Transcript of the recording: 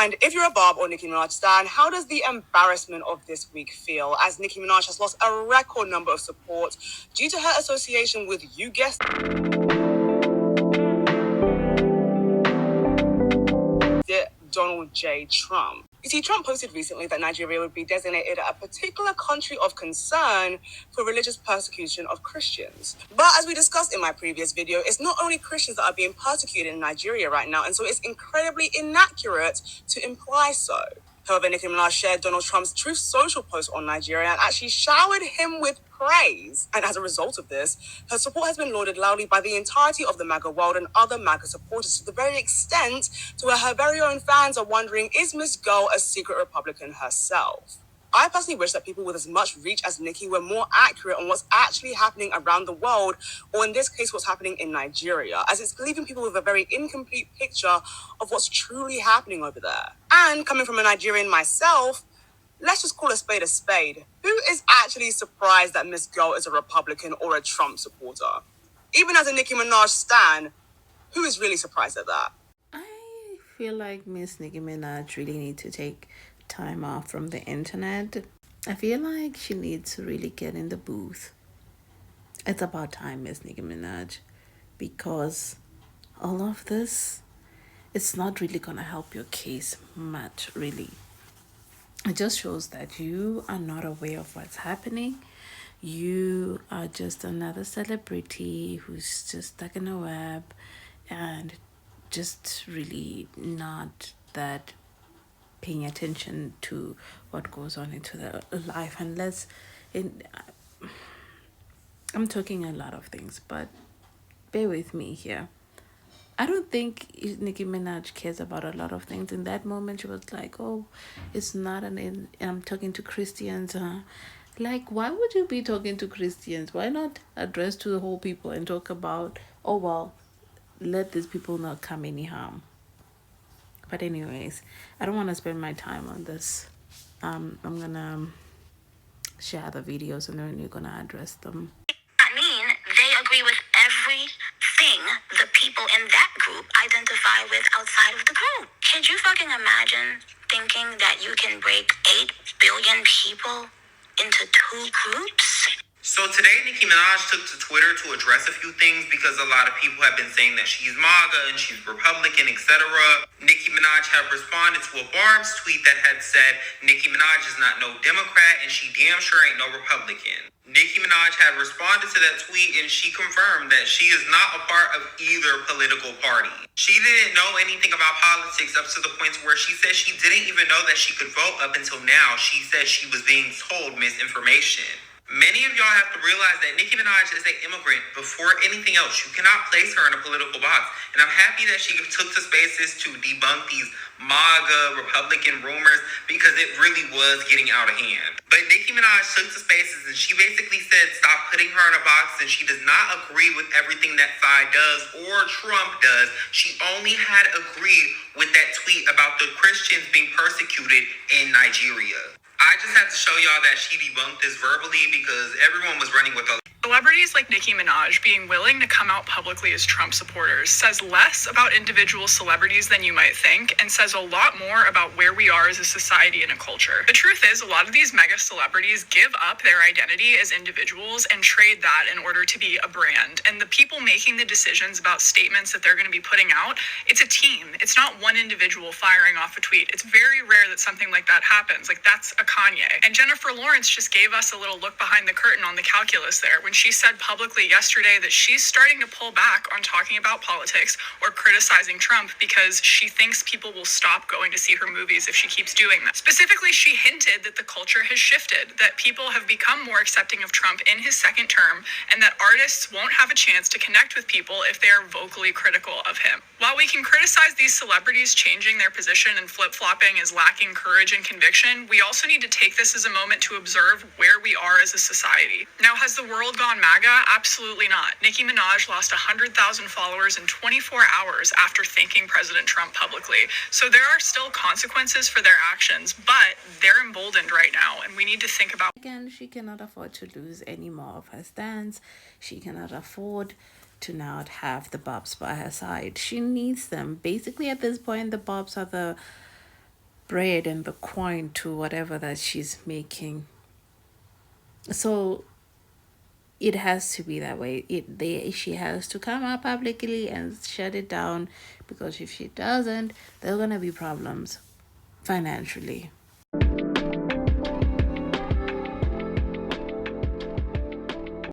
And if you're a Barb or Nicki Minaj stan, how does the embarrassment of this week feel, as Nicki Minaj has lost a record number of support due to her association with, you guessed it, Donald J. Trump. You see, Trump posted recently that Nigeria would be designated a particular country of concern for religious persecution of Christians. But as we discussed in my previous video, it's not only Christians that are being persecuted in Nigeria right now, and so it's incredibly inaccurate to imply so. However, Nicki Minaj shared Donald Trump's Truth Social post on Nigeria and actually showered him with praise. And as a result of this, her support has been lauded loudly by the entirety of the MAGA world and other MAGA supporters, to the very extent to where her very own fans are wondering, is Miss Girl a secret Republican herself? I personally wish that people with as much reach as Nicki were more accurate on what's actually happening around the world, or in this case, what's happening in Nigeria, as it's leaving people with a very incomplete picture of what's truly happening over there. And coming from a Nigerian myself, let's just call a spade a spade. Who is actually surprised that Miss Girl is a Republican or a Trump supporter? Even as a Nicki Minaj stan, who is really surprised at that? I feel like Miss Nicki Minaj really needs to take time off from the internet. I feel like she needs to really get in the booth. It's about time, Miss Nicki Minaj, because all of this, it's not really gonna help your case much, really. It just shows that you are not aware of what's happening. You are just another celebrity who's just stuck in a web and just really not that paying attention to what goes on into their life, unless I'm talking a lot of things, but bear with me here. I don't think Nicki Minaj cares about a lot of things. In that moment, she was like, oh, it's not I'm talking to Christians. Like, why would you be talking to Christians? Why not address to the whole people and talk about, oh, well, let these people not come any harm. But anyways, I don't want to spend my time on this. I'm going to share the videos and then you're going to address them. I mean, they agree with everything the people in that group identify with outside of the group. Could you fucking imagine thinking that you can break 8 billion people into 2 groups? So today, Nicki Minaj took to Twitter to address a few things because a lot of people have been saying that she's MAGA and she's Republican, etc. Nicki Minaj had responded to a Barbz tweet that had said, Nicki Minaj is not no Democrat and she damn sure ain't no Republican. Nicki Minaj had responded to that tweet and she confirmed that she is not a part of either political party. She didn't know anything about politics up to the point where she said she didn't even know that she could vote up until now. She said she was being told misinformation. Many of y'all have to realize that Nicki Minaj is an immigrant before anything else. You cannot place her in a political box. And I'm happy that she took to spaces to debunk these MAGA Republican rumors because it really was getting out of hand. But Nicki Minaj took to spaces and she basically said stop putting her in a box, and she does not agree with everything that side does or Trump does. She only had agreed with that tweet about the Christians being persecuted in Nigeria. I just had to show y'all that she debunked this verbally because everyone was running with a Celebrities like Nicki Minaj being willing to come out publicly as Trump supporters says less about individual celebrities than you might think, and says a lot more about where we are as a society and a culture. The truth is, a lot of these mega celebrities give up their identity as individuals and trade that in order to be a brand. And the people making the decisions about statements that they're going to be putting out, it's a team. It's not one individual firing off a tweet. It's very rare that something like that happens. Like, that's a Kanye. And Jennifer Lawrence just gave us a little look behind the curtain on the calculus there when she said publicly yesterday that she's starting to pull back on talking about politics or criticizing Trump because she thinks people will stop going to see her movies if she keeps doing that. Specifically, she hinted that the culture has shifted, that people have become more accepting of Trump in his second term, and that artists won't have a chance to connect with people if they are vocally critical of him. While we can criticize these celebrities changing their position and flip-flopping as lacking courage and conviction, we also need to take this as a moment to observe where we are as a society. Now, has the world gone MAGA? Absolutely not. Nicki Minaj lost 100,000 followers in 24 hours after thanking President Trump publicly. So there are still consequences for their actions, but they're emboldened right now, and we need to think about. Again, she cannot afford to lose any more of her stands. She cannot afford to not have the Barbz by her side. She needs them. Basically, at this point, the Barbz are bread and the coin to whatever that she's making. So it has to be that way. She has to come out publicly and shut it down, because if she doesn't, there are gonna be problems financially.